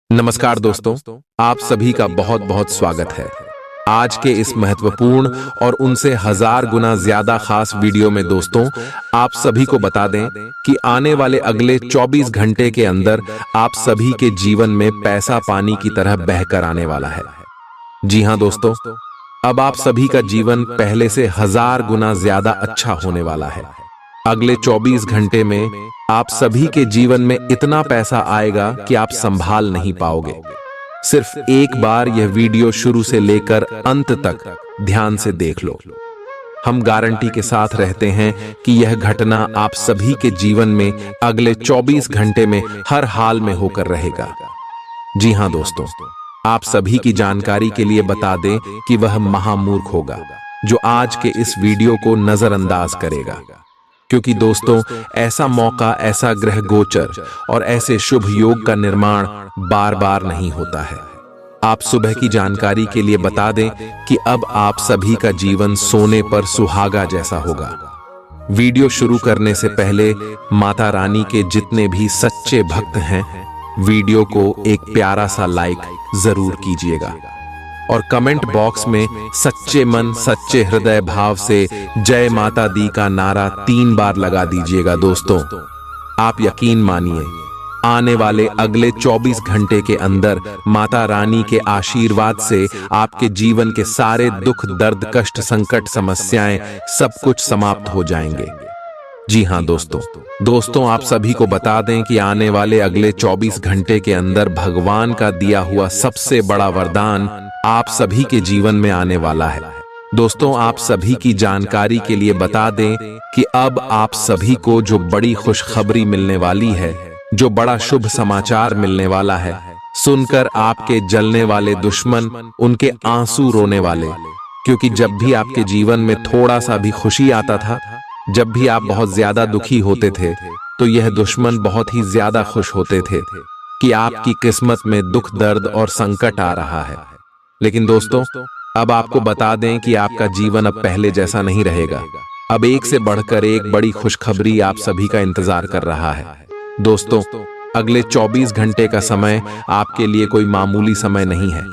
नमस्कार दोस्तों, आप सभी का बहुत बहुत स्वागत है। आज के इस महत्वपूर्ण और उनसे 1000 गुना ज्यादा खास वीडियो में दोस्तों, आप सभी को बता दें कि आने वाले अगले 24 घंटे के अंदर आप सभी के जीवन में पैसा पानी की तरह बहकर आने वाला है। जी हां दोस्तों, अब आप सभी का जीवन पहले से 1000 गुना ज्यादा अच्छा होने वाला है। अगले 24 घंटे में आप सभी के जीवन में इतना पैसा आएगा कि आप संभाल नहीं पाओगे। सिर्फ एक बार यह वीडियो शुरू से लेकर अंत तक ध्यान से देख लो। हम गारंटी के साथ रहते हैं कि यह घटना आप सभी के जीवन में अगले 24 घंटे में हर हाल में होकर रहेगा। जी हां दोस्तों, आप सभी की जानकारी के लिए बता दें कि वह महामूर्ख होगा जो आज के इस वीडियो को नजरअंदाज करेगा, क्योंकि दोस्तों ऐसा मौका, ऐसा ग्रह गोचर और ऐसे शुभ योग का निर्माण बार बार नहीं होता है। आप सुबह की जानकारी के लिए बता दें कि अब आप सभी का जीवन सोने पर सुहागा जैसा होगा। वीडियो शुरू करने से पहले माता रानी के जितने भी सच्चे भक्त हैं, वीडियो को एक प्यारा सा लाइक जरूर कीजिएगा और कमेंट बॉक्स में सच्चे मन सच्चे हृदय भाव से जय माता दी का नारा 3 बार लगा दीजिएगा। दोस्तों आप यकीन मानिए, आने वाले अगले 24 घंटे के अंदर माता रानी के आशीर्वाद से आपके जीवन के सारे दुख दर्द कष्ट समस्याएं सब कुछ समाप्त हो जाएंगे। जी हां दोस्तों आप सभी को बता दें कि आने वाले अगले 24 घंटे के अंदर भगवान का दिया हुआ सबसे बड़ा वरदान आप सभी के जीवन में आने वाला है। दोस्तों आप सभी की जानकारी के लिए बता दें कि अब आप सभी को जो बड़ी खुशखबरी मिलने वाली है, जो बड़ा शुभ समाचार मिलने वाला है, सुनकर आपके जलने वाले दुश्मन, उनके आंसू रोने वाले, क्योंकि जब भी आपके जीवन में थोड़ा सा भी खुशी आता था, जब भी आप बहुत ज्यादा दुखी होते थे, तो यह दुश्मन बहुत ही ज्यादा खुश होते थे कि आपकी किस्मत में दुख दर्द और संकट आ रहा है। लेकिन दोस्तों अब आपको बता दें कि आपका जीवन अब पहले जैसा नहीं रहेगा। अब एक से बढ़कर एक बड़ी खुशखबरी आप सभी का इंतजार कर रहा है। दोस्तों अगले 24 घंटे का समय आपके लिए कोई मामूली समय नहीं है।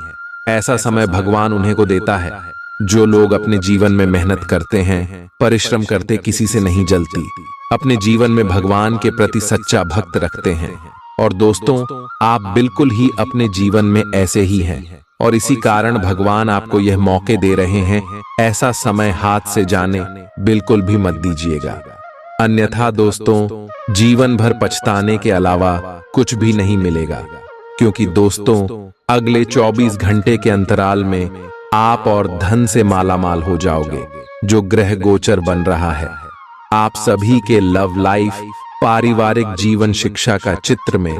ऐसा समय भगवान उन्हें को देता है जो लोग अपने जीवन में मेहनत करते हैं, परिश्रम करते, किसी से नहीं जलती, अपने जीवन में भगवान के प्रति सच्चा भक्त रखते हैं। और दोस्तों आप बिल्कुल ही अपने जीवन में ऐसे ही हैं और इसी कारण भगवान आपको यह मौके दे रहे हैं। ऐसा समय हाथ से जाने बिल्कुल भी मत दीजिएगा, अन्यथा दोस्तों जीवन भर पछताने के अलावा कुछ भी नहीं मिलेगा। क्योंकि दोस्तों अगले 24 घंटे के अंतराल में आप और धन से मालामाल हो जाओगे, जो ग्रह गोचर बन रहा है। आप सभी के लव लाइफ, पारिवारिक जीवन, शिक्षा का चित्र में,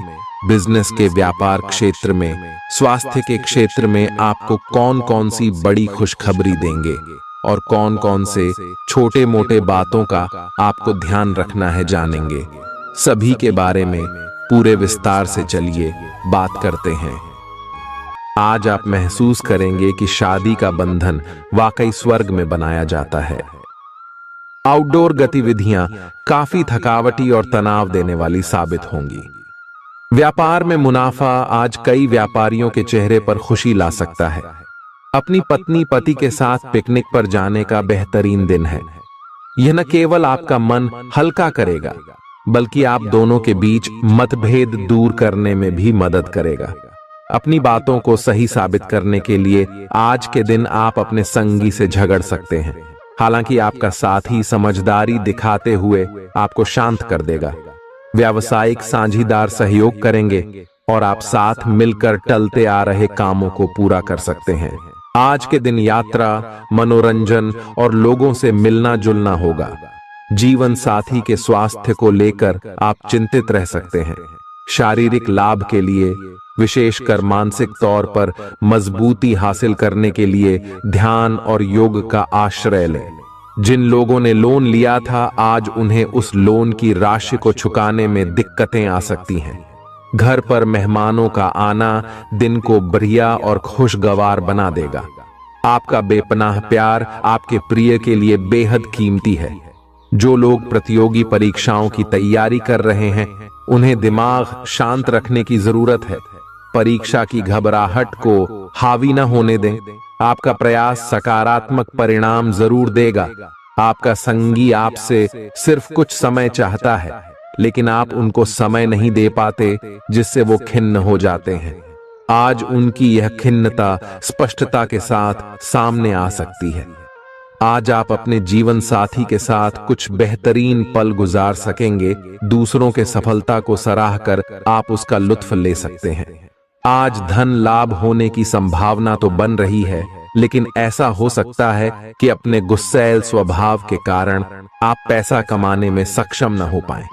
बिजनेस के व्यापार क्षेत्र में, स्वास्थ्य के क्षेत्र में आपको कौन कौन सी बड़ी खुशखबरी देंगे और कौन कौन से छोटे मोटे बातों का आपको ध्यान रखना है, जानेंगे। सभी के बारे में पूरे विस्तार से चलिए बात करते हैं। आज आप महसूस करेंगे कि शादी का बंधन वाकई स्वर्ग में बनाया जाता है। आउटडोर गतिविधियां काफी थकावटी और तनाव देने वाली साबित होंगी। व्यापार में मुनाफा आज कई व्यापारियों के चेहरे पर खुशी ला सकता है। अपनी पत्नी पति के साथ पिकनिक पर जाने का बेहतरीन दिन है। यह न केवल आपका मन हल्का करेगा, बल्कि आप दोनों के बीच मतभेद दूर करने में भी मदद करेगा। अपनी बातों को सही साबित करने के लिए आज के दिन आप अपने संगी से झगड़ सकते हैं। हालांकि आपका साथी समझदारी दिखाते हुए आपको शांत कर देगा। व्यावसायिक साझीदार सहयोग करेंगे और आप साथ मिलकर टलते आ रहे कामों को पूरा कर सकते हैं। आज के दिन यात्रा, मनोरंजन और लोगों से मिलना जुलना होगा। जीवन साथी के स्वास्थ्य को लेकर आप चिंतित रह सकते हैं। शारीरिक लाभ के लिए, विशेषकर मानसिक तौर पर मजबूती हासिल करने के लिए ध्यान और योग का आश्रय लें। जिन लोगों ने लोन लिया था, आज उन्हें उस लोन की राशि को चुकाने में दिक्कतें आ सकती हैं। घर पर मेहमानों का आना दिन को बढ़िया और खुशगवार बना देगा। आपका बेपनाह प्यार आपके प्रिय के लिए बेहद कीमती है। जो लोग प्रतियोगी परीक्षाओं की तैयारी कर रहे हैं, उन्हें दिमाग शांत रखने की जरूरत है। परीक्षा की घबराहट को हावी न होने दें। आपका प्रयास सकारात्मक परिणाम जरूर देगा। आपका संगी आपसे सिर्फ कुछ समय चाहता है, लेकिन आप उनको समय नहीं दे पाते, जिससे वो खिन्न हो जाते हैं। आज उनकी यह खिन्नता स्पष्टता के साथ सामने आ सकती है। आज आप अपने जीवन साथी के साथ कुछ बेहतरीन पल गुजार सकेंगे। दूसरों के सफलता को सराहकर आप उसका लुत्फ ले सकते हैं। आज धन लाभ होने की संभावना तो बन रही है, लेकिन ऐसा हो सकता है कि अपने गुस्सैल स्वभाव के कारण आप पैसा कमाने में सक्षम न हो पाएं।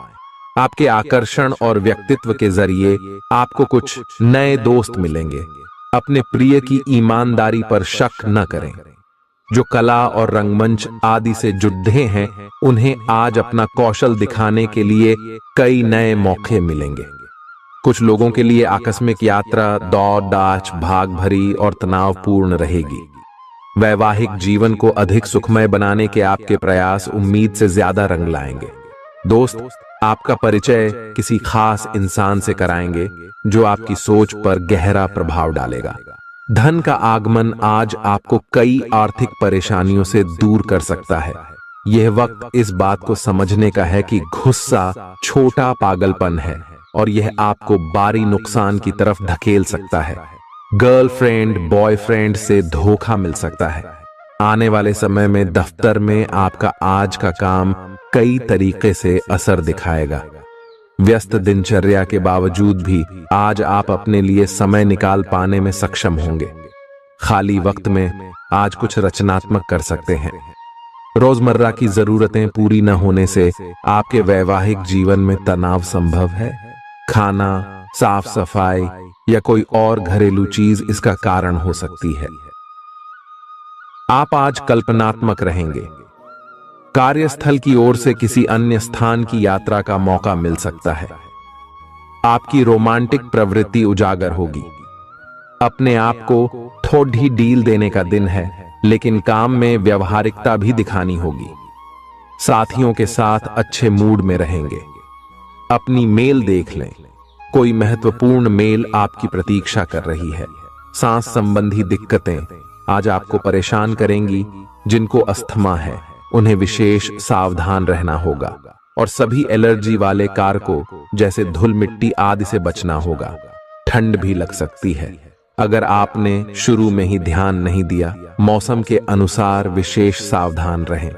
आपके आकर्षण और व्यक्तित्व के जरिए आपको कुछ नए दोस्त मिलेंगे। अपने प्रिय की ईमानदारी पर शक न करें। जो कला और रंगमंच आदि से जुड़े हैं, उन्हें आज अपना कौशल दिखाने के लिए कई नए मौके मिलेंगे। कुछ लोगों के लिए आकस्मिक यात्रा दौड़ दाच भाग भरी और तनावपूर्ण रहेगी। वैवाहिक जीवन को अधिक सुखमय बनाने के आपके प्रयास उम्मीद से ज्यादा रंग लाएंगे। दोस्त आपका परिचय किसी खास इंसान से कराएंगे, जो आपकी सोच पर गहरा प्रभाव डालेगा। धन का आगमन आज आपको कई आर्थिक परेशानियों से दूर कर सकता है। यह वक्त इस बात को समझने का है कि गुस्सा छोटा पागलपन है और यह आपको भारी नुकसान की तरफ धकेल सकता है। गर्लफ्रेंड बॉयफ्रेंड से धोखा मिल सकता है। आने वाले समय में दफ्तर में आपका आज का काम कई तरीके से असर दिखाएगा। व्यस्त दिनचर्या के बावजूद भी आज आप अपने लिए समय निकाल पाने में सक्षम होंगे। खाली वक्त में आज कुछ रचनात्मक कर सकते हैं। रोजमर्रा की जरूरतें पूरी न होने से आपके वैवाहिक जीवन में तनाव संभव है। खाना, साफ सफाई या कोई और घरेलू चीज इसका कारण हो सकती है। आप आज कल्पनात्मक रहेंगे। कार्यस्थल की ओर से किसी अन्य स्थान की यात्रा का मौका मिल सकता है। आपकी रोमांटिक प्रवृत्ति उजागर होगी। अपने आप को थोड़ी डील देने का दिन है, लेकिन काम में व्यवहारिकता भी दिखानी होगी। साथियों के साथ अच्छे मूड में रहेंगे। अपनी मेल देख लें। कोई महत्वपूर्ण मेल आपकी प्रतीक्षा कर रही है। सांस संबंधी दिक्कतें आज आपको परेशान करेंगी। जिनको अस्थमा है, उन्हें विशेष सावधान रहना होगा और सभी एलर्जी वाले कारकों जैसे धूल मिट्टी आदि से बचना होगा। ठंड भी लग सकती है। अगर आपने शुरू में ही ध्यान नहीं दिया, मौसम के अनुसार विशेष सावधान रहें।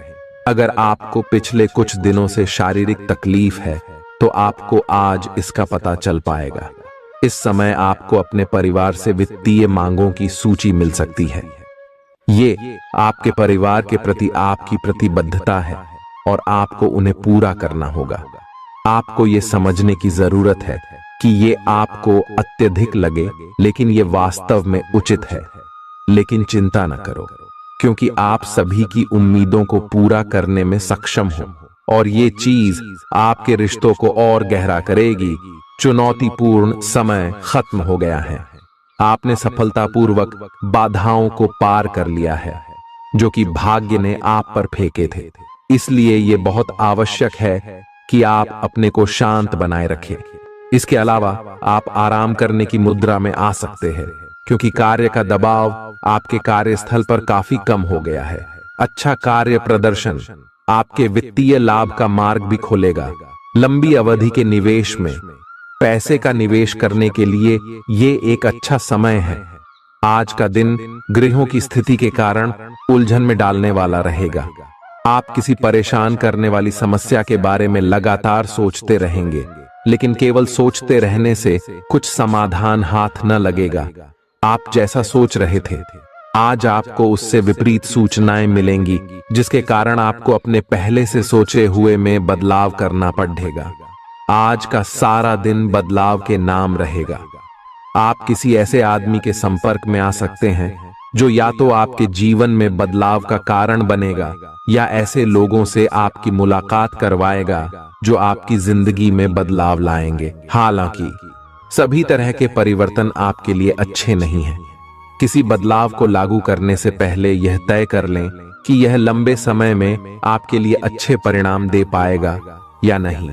अगर आपको पिछले कुछ दिनों से शारीरिक तकलीफ है, तो आपको आज इसका पता चल पाएगा। इस समय आपको अपने परिवार से वित्तीय मांगों की सूची मिल सकती है। ये आपके परिवार के प्रति आपकी प्रतिबद्धता है और आपको उन्हें पूरा करना होगा। आपको ये समझने की जरूरत है कि ये आपको अत्यधिक लगे, लेकिन ये वास्तव में उचित है। लेकिन चिंता न करो, क्योंकि आप सभी की उम्मीदों को पूरा करने में सक्षम हो और ये चीज आपके रिश्तों को और गहरा करेगी। चुनौतीपूर्ण समय खत्म हो गया है। आपने सफलतापूर्वक बाधाओं को पार कर लिया है, जो कि भाग्य ने आप पर फेंके थे। इसलिए ये बहुत आवश्यक है कि आप अपने को शांत बनाए रखें। इसके अलावा आप आराम करने की मुद्रा में आ सकते हैं, क्योंकि कार्य का दबाव आपके कार्यस्थल पर काफी कम हो गया है। अच्छा कार्य प्रदर्शन आपके वित्तीय लाभ का मार्ग भी खोलेगा। लंबी अवधि के निवेश में पैसे का निवेश करने के लिए ये एक अच्छा समय है। आज का दिन ग्रहों की स्थिति के कारण उलझन में डालने वाला रहेगा। आप किसी परेशान करने वाली समस्या के बारे में लगातार सोचते रहेंगे, लेकिन केवल सोचते रहने से कुछ समाधान हाथ न लगेगा। आप जैसा सोच रहे थे, आज आपको उससे विपरीत सूचनाएं मिलेंगी, जिसके कारण आपको अपने पहले से सोचे हुए में बदलाव करना पड़ेगा। आज का सारा दिन बदलाव के नाम रहेगा। आप किसी ऐसे आदमी के संपर्क में आ सकते हैं जो या तो आपके जीवन में बदलाव का कारण बनेगा, या ऐसे लोगों से आपकी मुलाकात करवाएगा जो आपकी जिंदगी में बदलाव लाएंगे। हालांकि सभी तरह के परिवर्तन आपके लिए अच्छे नहीं हैं। किसी बदलाव को लागू करने से पहले यह तय कर लें कि यह लंबे समय में आपके लिए अच्छे परिणाम दे पाएगा या नहीं।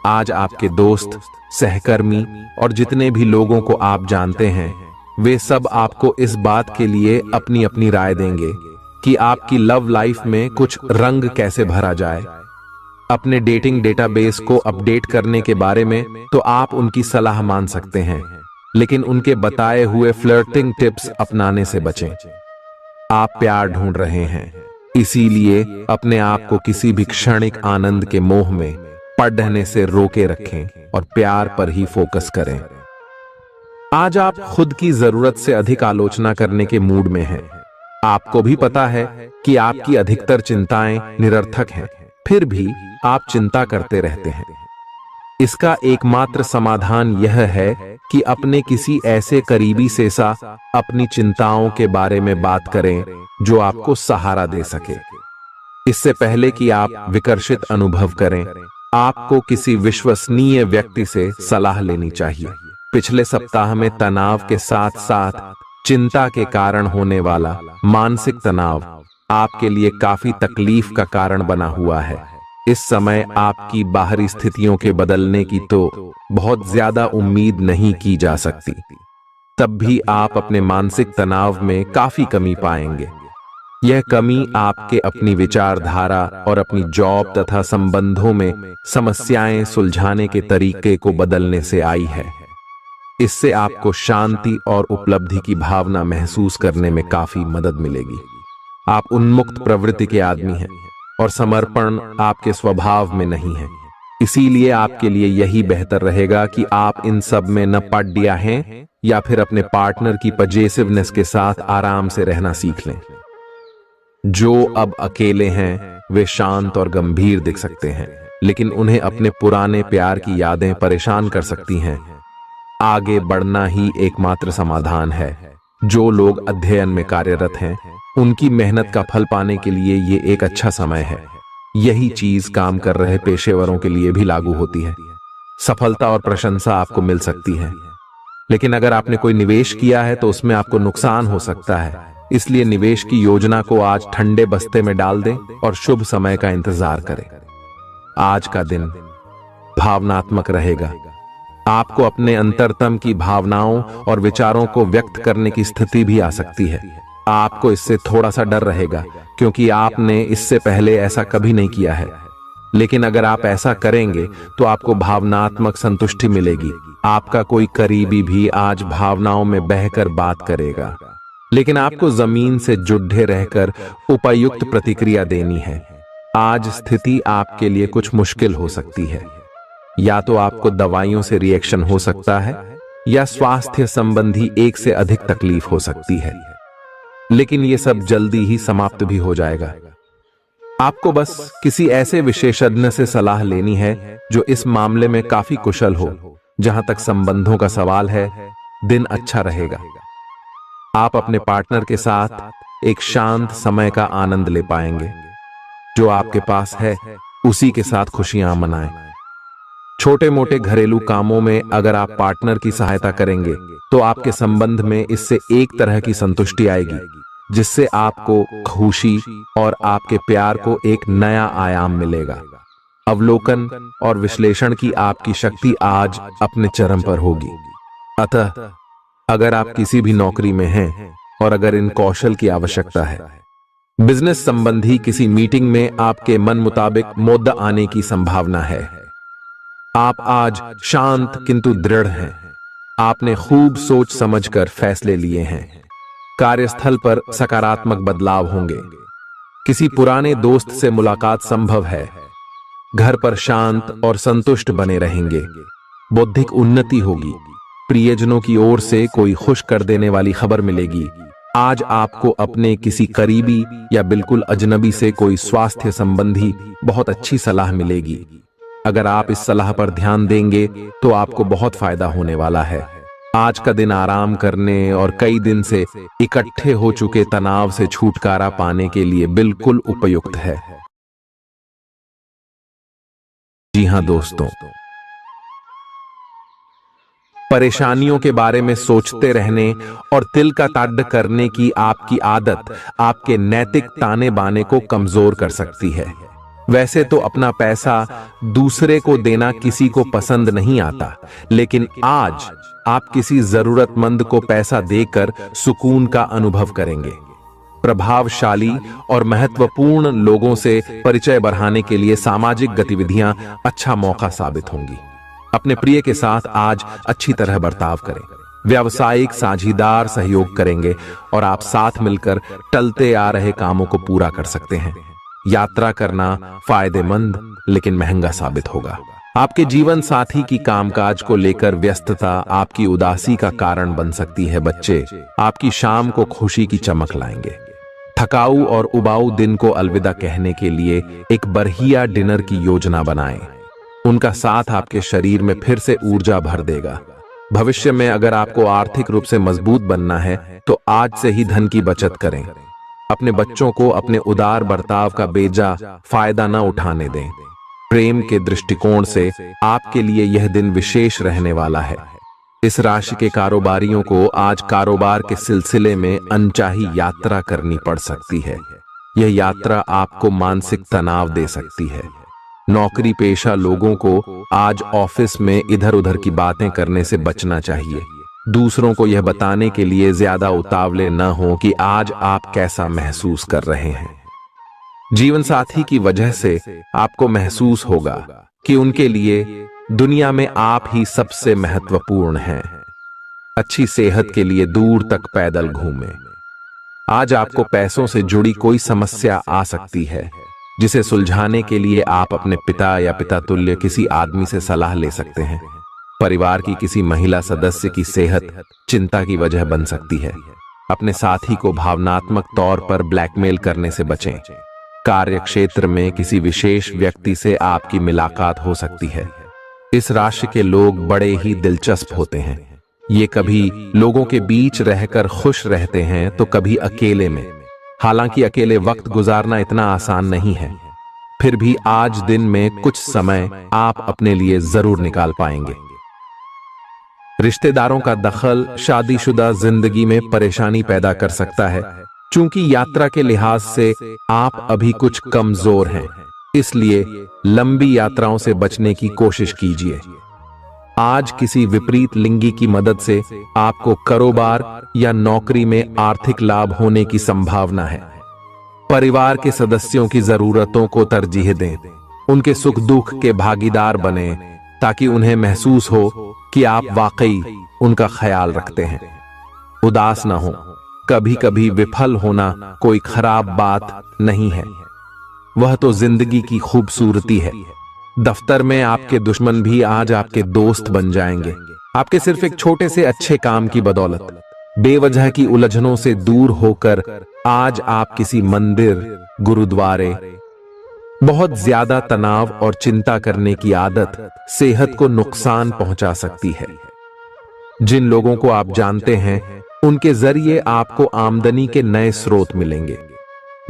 आज आपके दोस्त, सहकर्मी और जितने भी लोगों को आप जानते हैं, वे सब आपको इस बात के लिए अपनी अपनी राय देंगे कि आपकी लव लाइफ में कुछ रंग कैसे भरा जाए। अपने डेटिंग डेटाबेस को अपडेट करने के बारे में तो आप उनकी सलाह मान सकते हैं, लेकिन उनके बताए हुए फ्लर्टिंग टिप्स अपनाने से बचें। आप प्यार ढूंढ रहे हैं, इसीलिए अपने आप को किसी भी क्षणिक आनंद के मोह में पड़ने से रोके रखें और प्यार पर ही फोकस करें। आज आप खुद की जरूरत से अधिक आलोचना करने के मूड में हैं। आपको भी पता है कि आपकी अधिकतर चिंताएं निरर्थक हैं, फिर भी आप चिंता करते रहते हैं। इसका एकमात्र समाधान यह है कि अपने किसी ऐसे करीबी से अपनी चिंताओं के बारे में बात करें जो आपको सहारा दे सके। इससे पहले कि आप विकर्षित अनुभव करें, आपको किसी विश्वसनीय व्यक्ति से सलाह लेनी चाहिए। पिछले सप्ताह में तनाव के साथ साथ चिंता के कारण होने वाला मानसिक तनाव आपके लिए काफी तकलीफ का कारण बना हुआ है। इस समय आपकी बाहरी स्थितियों के बदलने की तो बहुत ज्यादा उम्मीद नहीं की जा सकती, तब भी आप अपने मानसिक तनाव में काफी कमी पाएंगे। यह कमी आपके अपनी विचारधारा और अपनी जॉब तथा संबंधों में समस्याएं सुलझाने के तरीके को बदलने से आई है। इससे आपको शांति और उपलब्धि की भावना महसूस करने में काफी मदद मिलेगी। आप उन्मुक्त प्रवृत्ति के आदमी हैं और समर्पण आपके स्वभाव में नहीं है, इसीलिए आपके लिए यही बेहतर रहेगा कि आप इन सब में न पड़ गया हैं या फिर अपने पार्टनर की पजेसिवनेस के साथ आराम से रहना सीख लें। जो अब अकेले हैं वे शांत और गंभीर दिख सकते हैं, लेकिन उन्हें अपने पुराने प्यार की यादें परेशान कर सकती हैं। आगे बढ़ना ही एकमात्र समाधान है। जो लोग अध्ययन में कार्यरत हैं, उनकी मेहनत का फल पाने के लिए ये एक अच्छा समय है। यही चीज काम कर रहे पेशेवरों के लिए भी लागू होती है। सफलता और प्रशंसा आपको मिल सकती है, लेकिन अगर आपने कोई निवेश किया है तो उसमें आपको नुकसान हो सकता है। इसलिए निवेश की योजना को आज ठंडे बस्ते में डाल दें और शुभ समय का इंतजार करें। आज का दिन भावनात्मक रहेगा। आपको अपने अंतरतम की भावनाओं और विचारों को व्यक्त करने की स्थिति भी आ सकती है। आपको इससे थोड़ा सा डर रहेगा, क्योंकि आपने इससे पहले ऐसा कभी नहीं किया है। लेकिन अगर आप ऐसा करेंगे तो आपको भावनात्मक संतुष्टि मिलेगी। आपका कोई करीबी भी आज भावनाओं में बहकर बात करेगा, लेकिन आपको जमीन से जुड़े रहकर उपयुक्त प्रतिक्रिया देनी है। आज स्थिति आपके लिए कुछ मुश्किल हो सकती है। या तो आपको दवाइयों से रिएक्शन हो सकता है या स्वास्थ्य संबंधी एक से अधिक तकलीफ हो सकती है, लेकिन यह सब जल्दी ही समाप्त भी हो जाएगा। आपको बस किसी ऐसे विशेषज्ञ से सलाह लेनी है जो इस मामले में काफी कुशल हो। जहां तक संबंधों का सवाल है, दिन अच्छा रहेगा। आप अपने पार्टनर के साथ एक शांत समय का आनंद ले पाएंगे। जो आपके पास है उसी के साथ खुशियां मनाएं। छोटे मोटे घरेलू कामों में अगर आप पार्टनर की सहायता करेंगे तो आपके संबंध में इससे एक तरह की संतुष्टि आएगी, जिससे आपको खुशी और आपके प्यार को एक नया आयाम मिलेगा। अवलोकन और विश्लेषण की आपकी शक्ति आज अपने चरम पर होगी। अतः अगर आप किसी भी नौकरी में हैं और अगर इन कौशल की आवश्यकता है, बिजनेस संबंधी किसी मीटिंग में आपके मन मुताबिक मुद्दा आने की संभावना है। आप आज शांत किंतु दृढ़ हैं। आपने खूब सोच समझकर फैसले लिए हैं। कार्यस्थल पर सकारात्मक बदलाव होंगे। किसी पुराने दोस्त से मुलाकात संभव है। घर पर शांत और संतुष्ट बने रहेंगे। बौद्धिक उन्नति होगी। प्रियजनों की ओर से कोई खुश कर देने वाली खबर मिलेगी। आज आपको अपने किसी करीबी या बिल्कुल अजनबी से कोई स्वास्थ्य संबंधी बहुत अच्छी सलाह मिलेगी। अगर आप इस सलाह पर ध्यान देंगे तो आपको बहुत फायदा होने वाला है। आज का दिन आराम करने और कई दिन से इकट्ठे हो चुके तनाव से छुटकारा पाने के लिए बिल्कुल उपयुक्त है। जी हां दोस्तों, परेशानियों के बारे में सोचते रहने और तिल का ताड़ करने की आपकी आदत आपके नैतिक ताने बाने को कमजोर कर सकती है। वैसे तो अपना पैसा दूसरे को देना किसी को पसंद नहीं आता, लेकिन आज आप किसी जरूरतमंद को पैसा देकर सुकून का अनुभव करेंगे। प्रभावशाली और महत्वपूर्ण लोगों से परिचय बढ़ाने के लिए सामाजिक गतिविधियां अच्छा मौका साबित होंगी। अपने प्रिय के साथ आज अच्छी तरह बर्ताव करें। व्यावसायिक साझीदार सहयोग करेंगे और आप साथ मिलकर टलते आ रहे कामों को पूरा कर सकते हैं। यात्रा करना फायदेमंद लेकिन महंगा साबित होगा। आपके जीवन साथी की कामकाज को लेकर व्यस्तता आपकी उदासी का कारण बन सकती है। बच्चे आपकी शाम को खुशी की चमक लाएंगे। थकाऊ और उबाऊ दिन को अलविदा कहने के लिए एक बढ़िया डिनर की योजना बनाएं। उनका साथ आपके शरीर में फिर से ऊर्जा भर देगा। भविष्य में अगर आपको आर्थिक रूप से मजबूत बनना है तो आज से ही धन की बचत करें। अपने बच्चों को अपने उदार बर्ताव का बेजा फायदा न उठाने दें। प्रेम के दृष्टिकोण से आपके लिए यह दिन विशेष रहने वाला है। इस राशि के कारोबारियों को आज कारोबार के सिलसिले में अनचाही यात्रा करनी पड़ सकती है। यह यात्रा आपको मानसिक तनाव दे सकती है। नौकरी पेशा लोगों को आज ऑफिस में इधर उधर की बातें करने से बचना चाहिए। दूसरों को यह बताने के लिए ज्यादा उतावले न हो कि आज आप कैसा महसूस कर रहे हैं। जीवन साथी की वजह से आपको महसूस होगा कि उनके लिए दुनिया में आप ही सबसे महत्वपूर्ण हैं। अच्छी सेहत के लिए दूर तक पैदल घूमें। आज आपको पैसों से जुड़ी कोई समस्या आ सकती है, जिसे सुलझाने के लिए आप अपने पिता या पिता तुल्य किसी आदमी से सलाह ले सकते हैं। परिवार की किसी महिला सदस्य की सेहत चिंता की वजह बन सकती है। अपने साथी को भावनात्मक तौर पर ब्लैकमेल करने से बचें। कार्य क्षेत्र में किसी विशेष व्यक्ति से आपकी मुलाकात हो सकती है। इस राशि के लोग बड़े ही दिलचस्प होते हैं। ये कभी लोगों के बीच रहकर खुश रहते हैं तो कभी अकेले में। हालांकि अकेले वक्त गुजारना इतना आसान नहीं है, फिर भी आज दिन में कुछ समय आप अपने लिए जरूर निकाल पाएंगे। रिश्तेदारों का दखल शादीशुदा जिंदगी में परेशानी पैदा कर सकता है। चूंकि यात्रा के लिहाज से आप अभी कुछ कमजोर हैं, इसलिए लंबी यात्राओं से बचने की कोशिश कीजिए। आज किसी विपरीत लिंगी की मदद से आपको कारोबार या नौकरी में आर्थिक लाभ होने की संभावना है। परिवार के सदस्यों की जरूरतों को तरजीह दें। उनके सुख दुख के भागीदार बने ताकि उन्हें महसूस हो कि आप वाकई उनका ख्याल रखते हैं। उदास ना हो। कभी कभी विफल होना कोई खराब बात नहीं है, वह तो जिंदगी की खूबसूरती है। दफ्तर में आपके दुश्मन भी आज आपके दोस्त बन जाएंगे, आपके सिर्फ एक छोटे से अच्छे काम की बदौलत। बेवजह की उलझनों से दूर होकर आज आप किसी मंदिर, गुरुद्वारे। बहुत ज्यादा तनाव और चिंता करने की आदत सेहत को नुकसान पहुंचा सकती है। जिन लोगों को आप जानते हैं उनके जरिए आपको आमदनी के नए स्रोत मिलेंगे।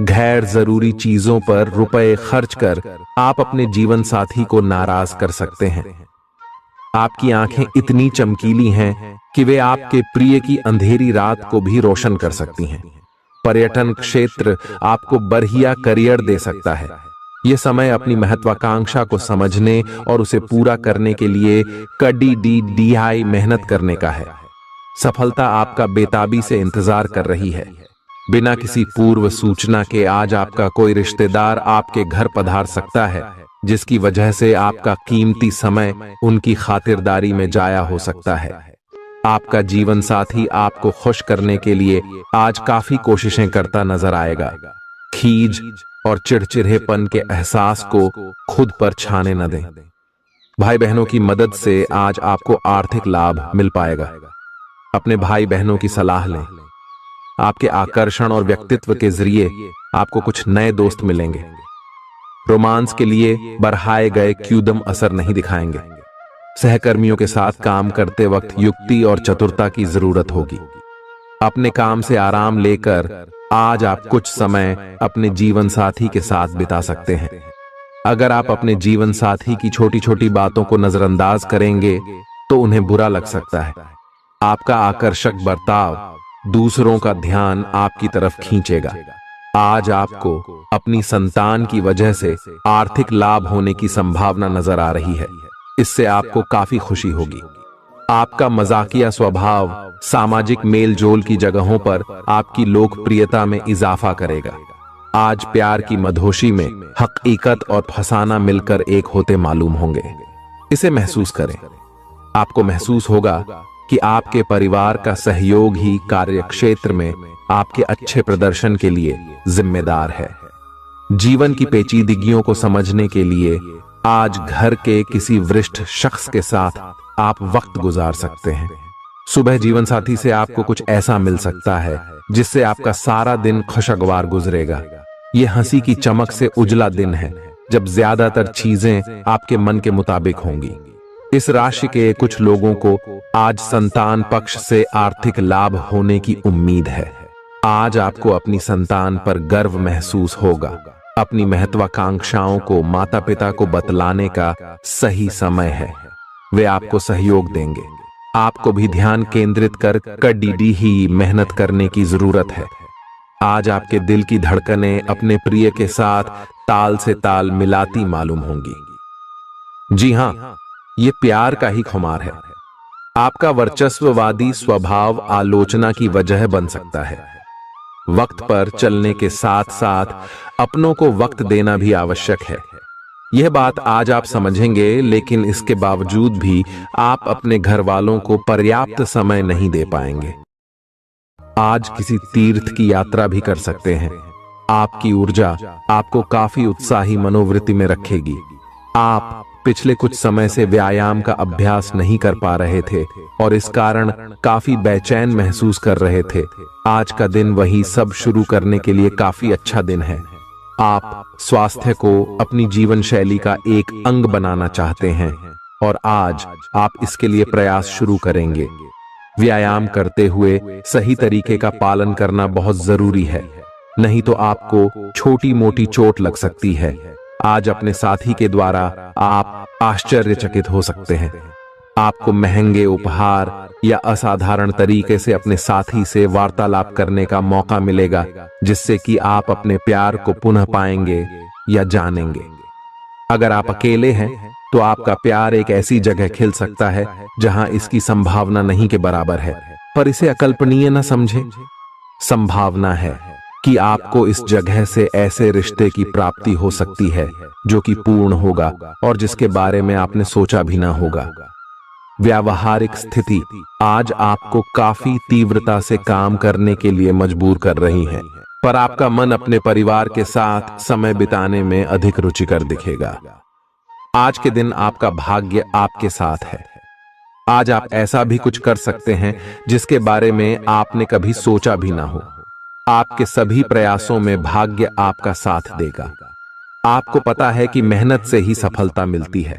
गैर जरूरी चीजों पर रुपए खर्च कर आप अपने जीवन साथी को नाराज कर सकते हैं। आपकी आंखें इतनी चमकीली हैं कि वे आपके प्रिय की अंधेरी रात को भी रोशन कर सकती हैं। पर्यटन क्षेत्र आपको बढ़िया करियर दे सकता है। यह समय अपनी महत्वाकांक्षा को समझने और उसे पूरा करने के लिए कड़ी मेहनत करने का है। सफलता आपका बेताबी से इंतजार कर रही है। बिना किसी पूर्व सूचना के आज आपका कोई रिश्तेदार आपके घर पधार सकता है, जिसकी वजह से आपका कीमती समय उनकी खातिरदारी में जाया हो सकता है। आपका जीवन साथी आपको खुश करने के लिए आज काफी कोशिशें करता नजर आएगा। खीज और चिड़चिड़ेपन के एहसास को खुद पर छाने न दें। भाई बहनों की मदद से आज आपको आर्थिक लाभ मिल पाएगा। अपने भाई बहनों की सलाह लें। आपके आकर्षण और व्यक्तित्व के जरिए आपको कुछ नए दोस्त मिलेंगे। रोमांस के लिए बढ़ाए गए क्यूदम असर नहीं दिखाएंगे। सहकर्मियों के साथ काम करते वक्त युक्ति और चतुरता की जरूरत होगी। अपने काम से आराम लेकर आज आप कुछ समय अपने जीवन साथी के साथ बिता सकते हैं। अगर आप अपने जीवन साथी की छोटी छोटी बातों को नजरअंदाज करेंगे तो उन्हें बुरा लग सकता है। आपका आकर्षक बर्ताव दूसरों का ध्यान आपकी तरफ खींचेगा। आज आपको अपनी संतान की वजह से आर्थिक लाभ होने की संभावना नजर आ रही है। इससे आपको काफी खुशी होगी। आपका मजाकिया स्वभाव सामाजिक मेल जोल की जगहों पर आपकी लोकप्रियता में इजाफा करेगा। आज प्यार की मधोशी में हकीकत और फसाना मिलकर एक होते मालूम होंगे। इसे महसूस करें। आपको महसूस होगा कि आपके परिवार का सहयोग ही कार्यक्षेत्र में आपके अच्छे प्रदर्शन के लिए जिम्मेदार है। जीवन की पेचीदगियों को समझने के लिए आज घर के किसी वरिष्ठ शख्स के साथ आप वक्त गुजार सकते हैं। सुबह जीवन साथी से आपको कुछ ऐसा मिल सकता है जिससे आपका सारा दिन खुशगवार गुजरेगा। यह हंसी की चमक से उजला दिन है जब ज्यादातर चीजें आपके मन के मुताबिक होंगी। इस राशि के कुछ लोगों को आज संतान पक्ष से आर्थिक लाभ होने की उम्मीद है। आज आपको अपनी संतान पर गर्व महसूस होगा। अपनी महत्वाकांक्षाओं को माता पिता को बतलाने का सही समय है। वे आपको सहयोग देंगे। आपको भी ध्यान केंद्रित कर कड़ी ही मेहनत करने की जरूरत है। आज आपके दिल की धड़कनें अपने प्रिय के साथ ताल से ताल मिलाती मालूम होंगी। जी हां, ये प्यार का ही खुमार है। आपका वर्चस्ववादी स्वभाव आलोचना की वजह बन सकता है। वक्त पर चलने के साथ साथ अपनों को वक्त देना भी आवश्यक है। यह बात आज आप समझेंगे, लेकिन इसके बावजूद भी आप अपने घर वालों को पर्याप्त समय नहीं दे पाएंगे। आज किसी तीर्थ की यात्रा भी कर सकते हैं। आपकी ऊर्जा आपको काफी उत्साही मनोवृत्ति में रखेगी। आप पिछले कुछ समय से व्यायाम का अभ्यास नहीं कर पा रहे थे और इस कारण काफी बेचैन महसूस कर रहे थे। आज का दिन वही सब शुरू करने के लिए काफी अच्छा दिन है। आप स्वास्थ्य को अपनी जीवन शैली का एक अंग बनाना चाहते हैं और आज आप इसके लिए प्रयास शुरू करेंगे। व्यायाम करते हुए सही तरीके का पालन करना बहुत जरूरी है, नहीं तो आपको छोटी मोटी चोट लग सकती है। आज अपने साथी के द्वारा आप आश्चर्यचकित हो सकते हैं। आपको महंगे उपहार या असाधारण तरीके से अपने साथी से वार्तालाप करने का मौका मिलेगा, जिससे कि आप अपने प्यार को पुनः पाएंगे या जानेंगे। अगर आप अकेले हैं तो आपका प्यार एक ऐसी जगह खिल सकता है जहां इसकी संभावना नहीं के बराबर है, पर इसे अकल्पनीय न समझें। संभावना है कि आपको इस जगह से ऐसे रिश्ते की प्राप्ति हो सकती है जो कि पूर्ण होगा और जिसके बारे में आपने सोचा भी ना होगा। व्यावहारिक स्थिति आज आपको काफी तीव्रता से काम करने के लिए मजबूर कर रही है, पर आपका मन अपने परिवार के साथ समय बिताने में अधिक रुचिकर दिखेगा। आज के दिन आपका भाग्य आपके साथ है। आज आप ऐसा भी कुछ कर सकते हैं जिसके बारे में आपने कभी सोचा भी ना हो। आपके सभी प्रयासों में भाग्य आपका साथ देगा। आपको पता है कि मेहनत से ही सफलता मिलती है।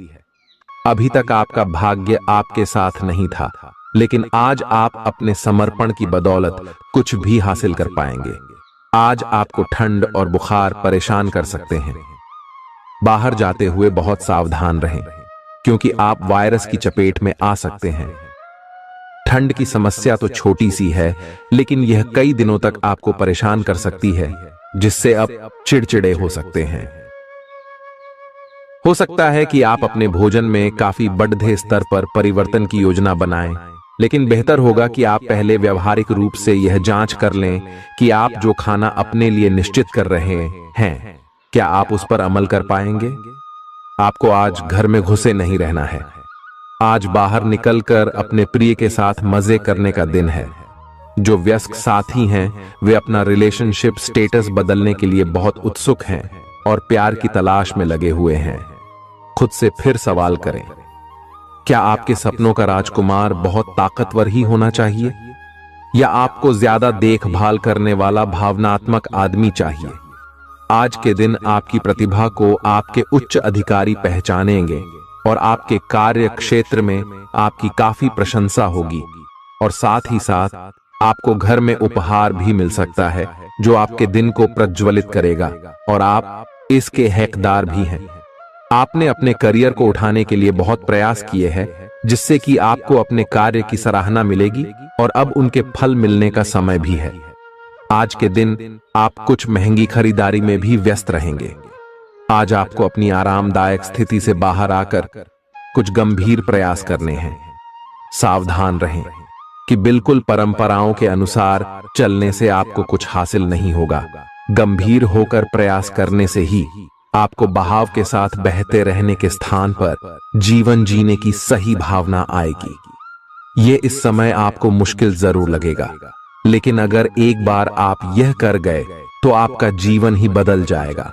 अभी तक आपका भाग्य आपके साथ नहीं था, लेकिन आज आप अपने समर्पण की बदौलत कुछ भी हासिल कर पाएंगे। आज आपको ठंड और बुखार परेशान कर सकते हैं। बाहर जाते हुए बहुत सावधान रहें, क्योंकि आप वायरस की चपेट में आ सकते हैं। ठंड की समस्या तो छोटी सी है, लेकिन यह कई दिनों तक आपको परेशान कर सकती है, जिससे आप चिड़चिड़े हो सकते हैं। हो सकता है कि आप अपने भोजन में काफी बढ़ते स्तर पर परिवर्तन की योजना बनाएं, लेकिन बेहतर होगा कि आप पहले व्यावहारिक रूप से यह जांच कर लें कि आप जो खाना अपने लिए निश्चित कर रहे हैं, क्या आप उस पर अमल कर पाएंगे। आपको आज घर में घुसे नहीं रहना है। आज बाहर निकलकर अपने प्रिय के साथ मजे करने का दिन है। जो वयस्क साथी हैं, वे अपना रिलेशनशिप स्टेटस बदलने के लिए बहुत उत्सुक हैं और प्यार की तलाश में लगे हुए हैं। खुद से फिर सवाल करें, क्या आपके सपनों का राजकुमार बहुत ताकतवर ही होना चाहिए, या आपको ज्यादा देखभाल करने वाला भावनात्मक आदमी चाहिए। आज के दिन आपकी प्रतिभा को आपके उच्च अधिकारी पहचानेंगे और आपके कार्य क्षेत्र में आपकी काफी प्रशंसा होगी, और साथ ही साथ आपको घर में उपहार भी मिल सकता है जो आपके दिन को प्रज्वलित करेगा, और आप इसके हकदार भी हैं। आपने अपने करियर को उठाने के लिए बहुत प्रयास किए हैं, जिससे कि आपको अपने कार्य की सराहना मिलेगी और अब उनके फल मिलने का समय भी है। आज के दिन आप कुछ महंगी खरीदारी में भी व्यस्त रहेंगे। आज आपको अपनी आरामदायक स्थिति से बाहर आकर कुछ गंभीर प्रयास करने हैं। सावधान रहें कि बिल्कुल परंपराओं के अनुसार चलने से आपको कुछ हासिल नहीं होगा। गंभीर होकर प्रयास करने से ही आपको बहाव के साथ बहते रहने के स्थान पर जीवन जीने की सही भावना आएगी। ये इस समय आपको मुश्किल जरूर लगेगा, लेकिन अगर एक बार आप यह कर गए तो आपका जीवन ही बदल जाएगा।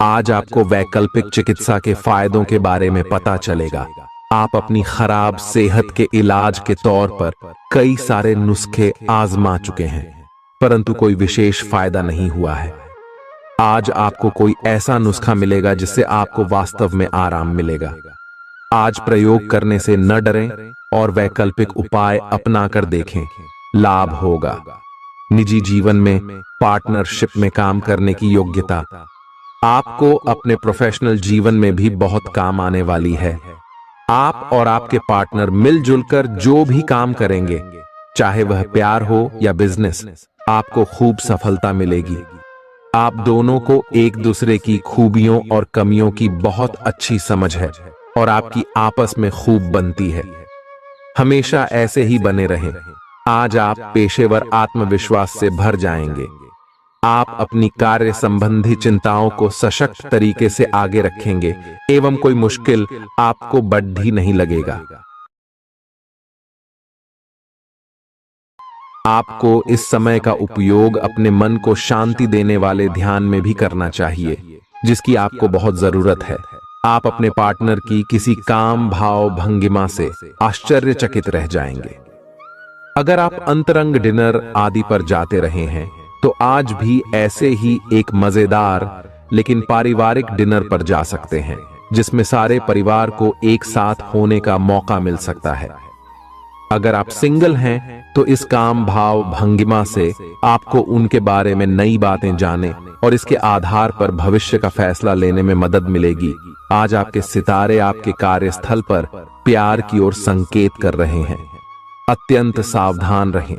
आज आपको वैकल्पिक चिकित्सा के फायदों के बारे में पता चलेगा। आप अपनी खराब सेहत के इलाज के तौर पर कई सारे नुस्खे आजमा चुके हैं, परंतु कोई विशेष फायदा नहीं हुआ है। आज आपको कोई ऐसा नुस्खा मिलेगा जिससे आपको वास्तव में आराम मिलेगा। आज प्रयोग करने से न डरें और वैकल्पिक उपाय अपनाकर देखें, लाभ होगा। निजी जीवन में पार्टनरशिप में काम करने की योग्यता आपको अपने प्रोफेशनल जीवन में भी बहुत काम आने वाली है। आप और आपके पार्टनर मिलजुल कर जो भी काम करेंगे, चाहे वह प्यार हो या बिजनेस, आपको खूब सफलता मिलेगी। आप दोनों को एक दूसरे की खूबियों और कमियों की बहुत अच्छी समझ है और आपकी आपस में खूब बनती है। हमेशा ऐसे ही बने रहें। आज आप पेशेवर आत्मविश्वास से भर जाएंगे। आप अपनी कार्य संबंधी चिंताओं को सशक्त तरीके से आगे रखेंगे एवं कोई मुश्किल आपको बढ़ी नहीं लगेगा। आपको इस समय का उपयोग अपने मन को शांति देने वाले ध्यान में भी करना चाहिए, जिसकी आपको बहुत जरूरत है। आप अपने पार्टनर की किसी काम भाव भंगिमा से आश्चर्यचकित रह जाएंगे। अगर आप अंतरंग डिनर आदि पर जाते रहे हैं तो आज भी ऐसे ही एक मजेदार लेकिन पारिवारिक डिनर पर जा सकते हैं, जिसमें सारे परिवार को एक साथ होने का मौका मिल सकता है। अगर आप सिंगल हैं तो इस काम भाव भंगिमा से आपको उनके बारे में नई बातें जाने और इसके आधार पर भविष्य का फैसला लेने में मदद मिलेगी। आज आपके सितारे आपके कार्यस्थल पर प्यार की ओर संकेत कर रहे हैं। अत्यंत सावधान रहें।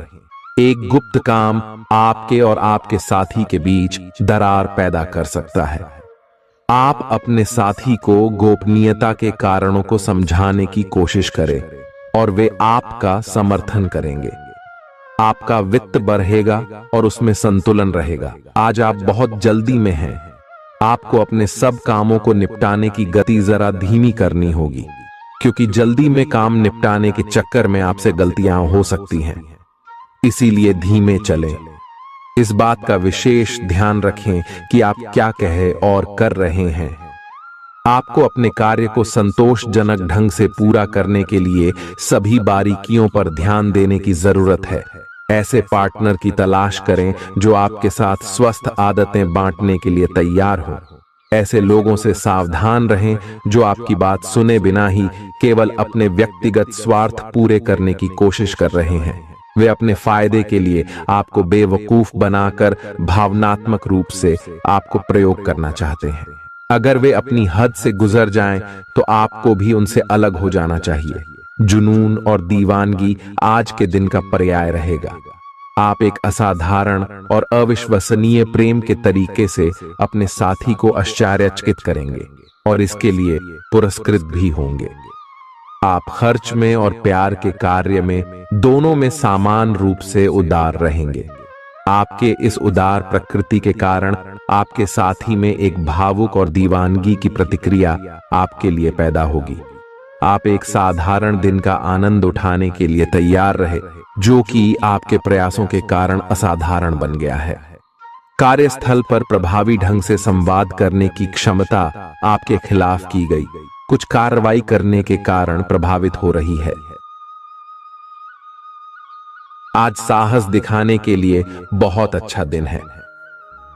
एक गुप्त काम आपके और आपके साथी के बीच दरार पैदा कर सकता है। आप अपने साथी को गोपनीयता के कारणों को समझाने की कोशिश करें और वे आपका समर्थन करेंगे। आपका वित्त बढ़ेगा और उसमें संतुलन रहेगा। आज आप बहुत जल्दी में हैं। आपको अपने सब कामों को निपटाने की गति जरा धीमी करनी होगी, क्योंकि जल्दी में काम निपटाने के चक्कर में आपसे गलतियां हो सकती हैं। इसीलिए धीमे चलें। इस बात का विशेष ध्यान रखें कि आप क्या कहे और कर रहे हैं। आपको अपने कार्य को संतोषजनक ढंग से पूरा करने के लिए सभी बारीकियों पर ध्यान देने की जरूरत है। ऐसे पार्टनर की तलाश करें जो आपके साथ स्वस्थ आदतें बांटने के लिए तैयार हो। ऐसे लोगों से सावधान रहें जो आपकी बात सुने बिना ही केवल अपने व्यक्तिगत स्वार्थ पूरे करने की कोशिश कर रहे हैं। वे अपने फायदे के लिए आपको बेवकूफ बनाकर भावनात्मक रूप से आपको प्रयोग करना चाहते हैं। अगर वे अपनी हद से गुजर जाएं, तो आपको भी उनसे अलग हो जाना चाहिए। जुनून और दीवानगी आज के दिन का पर्याय रहेगा। आप एक असाधारण और अविश्वसनीय प्रेम के तरीके से अपने साथी को आश्चर्यचकित करेंगे और इसके लिए पुरस्कृत भी होंगे। आप खर्च में और प्यार के कार्य में दोनों में समान रूप से उदार रहेंगे। आपके इस उदार प्रकृति के कारण आपके साथी में एक भावुक और दीवानगी की प्रतिक्रिया आपके लिए पैदा होगी। आप एक साधारण दिन का आनंद उठाने के लिए तैयार रहे, जो कि आपके प्रयासों के कारण असाधारण बन गया है। कार्यस्थल पर प्रभावी ढंग से संवाद करने की क्षमता आपके खिलाफ की गई कुछ कार्रवाई करने के कारण प्रभावित हो रही है। आज साहस दिखाने के लिए बहुत अच्छा दिन है।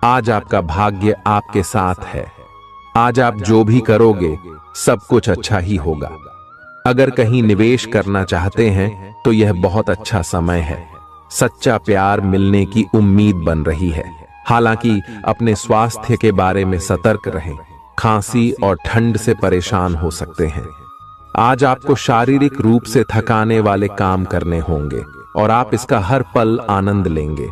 आज आपका भाग्य आपके साथ है। आज आप जो भी करोगे सब कुछ अच्छा ही होगा। अगर कहीं निवेश करना चाहते हैं तो यह बहुत अच्छा समय है। सच्चा प्यार मिलने की उम्मीद बन रही है। हालांकि अपने स्वास्थ्य के बारे में सतर्क रहें। खांसी और ठंड से परेशान हो सकते हैं। आज आपको शारीरिक रूप से थकाने वाले काम करने होंगे और आप इसका हर पल आनंद लेंगे।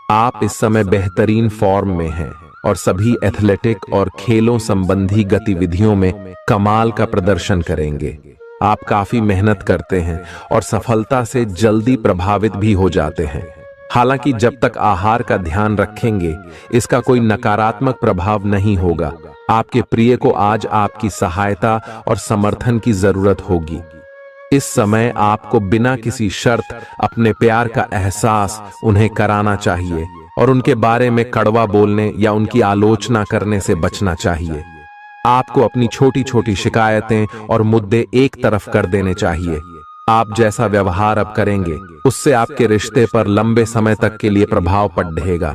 आप इस समय बेहतरीन फॉर्म में हैं और सभी एथलेटिक और खेलों संबंधी गतिविधियों में कमाल का प्रदर्शन करेंगे। आप काफी मेहनत करते हैं और सफलता से जल्दी प्रभावित भी हो जाते हैं। हालांकि जब तक आहार का ध्यान रखेंगे, इसका कोई नकारात्मक प्रभाव नहीं होगा। आपके प्रिय को आज आपकी सहायता और समर्थन की जरूरत होगी। इस समय आपको बिना किसी शर्त अपने प्यार का एहसास उन्हें कराना चाहिए और उनके बारे में कड़वा बोलने या उनकी आलोचना करने से बचना चाहिए। आपको अपनी छोटी छोटी शिकायतें और मुद्दे एक तरफ कर देने चाहिए। आप जैसा व्यवहार अब करेंगे, उससे आपके रिश्ते पर लंबे समय तक के लिए प्रभाव पड़ेगा।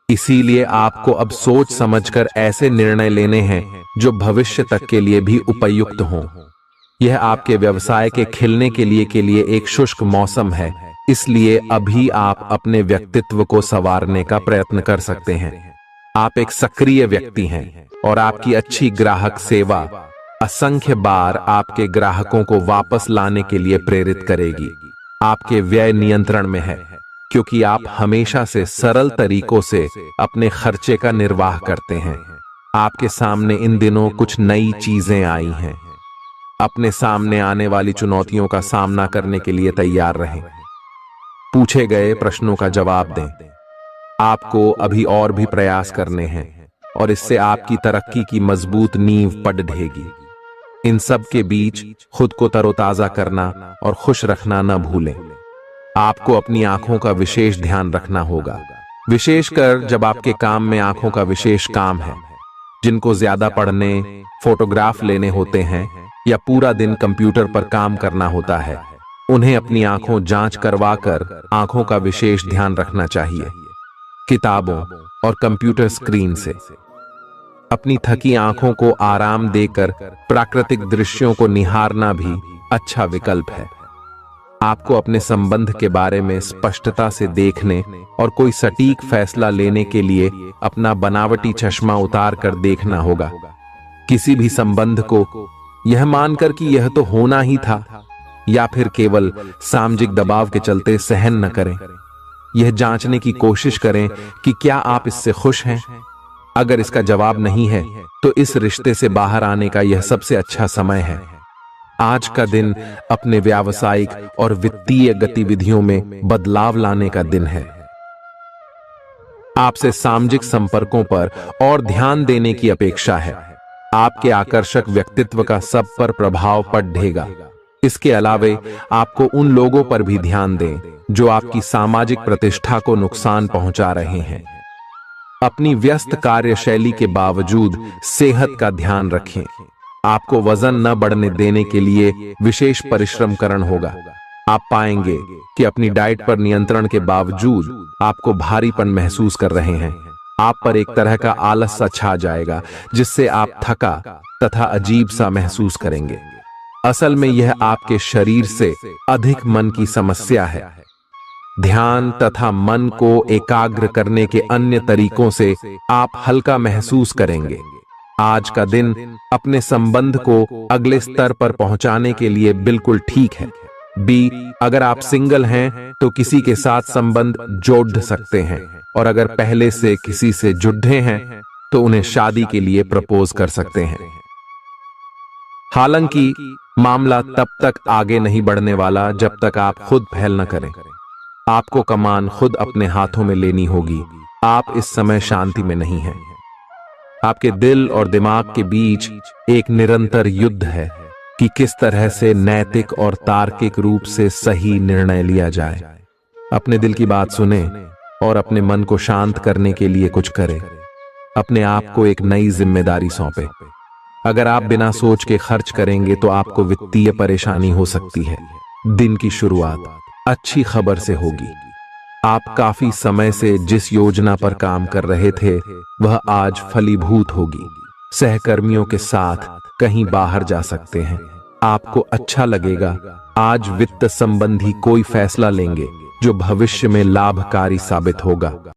इसीलिए आपको अब सोच समझकर ऐसे निर्णय लेने हैं जो भविष्य तक के लिए भी उपयुक्त हों। यह आपके व्यवसाय के खिलने के लिए एक शुष्क मौसम है, इसलिए अभी आप अपने व्यक्तित्व को संवारने का प्रयत्न कर सकते हैं। आप एक सक्रिय व्यक्ति हैं और आपकी अच्छी ग्राहक सेवा असंख्य बार आपके ग्राहकों को वापस लाने के लिए प्रेरित करेगी। आपके व्यय नियंत्रण में है, क्योंकि आप हमेशा से सरल तरीकों से अपने खर्चे का निर्वाह करते हैं। आपके सामने इन दिनों कुछ नई चीजें आई हैं। अपने सामने आने वाली चुनौतियों का सामना करने के लिए तैयार रहें। पूछे गए प्रश्नों का जवाब दें। आपको अभी और भी प्रयास करने हैं और इससे आपकी तरक्की की मजबूत नींव पड़ेगी। इन सब के बीच खुद को तरोताजा करना और खुश रखना न भूलें। आपको अपनी आंखों का विशेष ध्यान रखना होगा, विशेषकर जब आपके काम में आंखों का विशेष काम है। जिनको ज्यादा पढ़ने, फोटोग्राफ लेने होते हैं या पूरा दिन कंप्यूटर पर काम करना होता है, उन्हें अपनी आंखों जांच करवाकर आंखों का विशेष ध्यान रखना चाहिए। किताबों और कंप्यूटर स्क्रीन से अपनी थकी आंखों को आराम देकर प्राकृतिक दृश्यों को निहारना भी अच्छा विकल्प है। आपको अपने संबंध के बारे में स्पष्टता से देखने और कोई सटीक फैसला लेने के लिए अपना बनावटी चश्मा उतार कर देखना होगा। किसी भी संबंध को यह मानकर कि यह तो होना ही था या फिर केवल सामाजिक दबाव के चलते सहन न करें। यह जांचने की कोशिश करें कि क्या आप इससे खुश हैं। अगर इसका जवाब नहीं है तो इस रिश्ते से बाहर आने का यह सबसे अच्छा समय है। आज का दिन अपने व्यावसायिक और वित्तीय गतिविधियों में बदलाव लाने का दिन है। आपसे सामाजिक संपर्कों पर और ध्यान देने की अपेक्षा है। आपके आकर्षक व्यक्तित्व का सब पर प्रभाव पड़ेगा। इसके अलावे आपको उन लोगों पर भी ध्यान दें जो आपकी सामाजिक प्रतिष्ठा को नुकसान पहुंचा रहे हैं। अपनी व्यस्त कार्यशैली के बावजूद सेहत का ध्यान रखें। आपको वजन न बढ़ने देने के लिए विशेष परिश्रम करना होगा। आप पाएंगे कि अपनी डाइट पर नियंत्रण के बावजूद आपको भारीपन महसूस कर रहे हैं। आप पर एक तरह का आलस सा छा जाएगा, जिससे आप थका तथा अजीब सा महसूस करेंगे। असल में यह आपके शरीर से अधिक मन की समस्या है। ध्यान तथा मन को एकाग्र करने के अन्य तरीकों से आप हल्का महसूस करेंगे। आज का दिन अपने संबंध को अगले स्तर पर पहुंचाने के लिए बिल्कुल ठीक है। अगर आप सिंगल हैं तो किसी के साथ संबंध जोड़ सकते हैं, और अगर पहले से किसी से जुड़े हैं तो उन्हें शादी के लिए प्रपोज कर सकते हैं। हालांकि मामला तब तक आगे नहीं बढ़ने वाला जब तक आप खुद पहल न करें। आपको कमान खुद अपने हाथों में लेनी होगी। आप इस समय शांति में नहीं हैं। आपके दिल और दिमाग के बीच एक निरंतर युद्ध है कि किस तरह से नैतिक और तार्किक रूप से सही निर्णय लिया जाए। अपने दिल की बात सुने और अपने मन को शांत करने के लिए कुछ करें। अपने आप को एक नई जिम्मेदारी सौंपे। अगर आप बिना सोच के खर्च करेंगे तो आपको वित्तीय परेशानी हो सकती है। दिन की शुरुआत अच्छी खबर से होगी। आप काफी समय से जिस योजना पर काम कर रहे थे वह आज फलीभूत होगी। सहकर्मियों के साथ कहीं बाहर जा सकते हैं। आपको अच्छा लगेगा। आज वित्त संबंधी कोई फैसला लेंगे जो भविष्य में लाभकारी साबित होगा।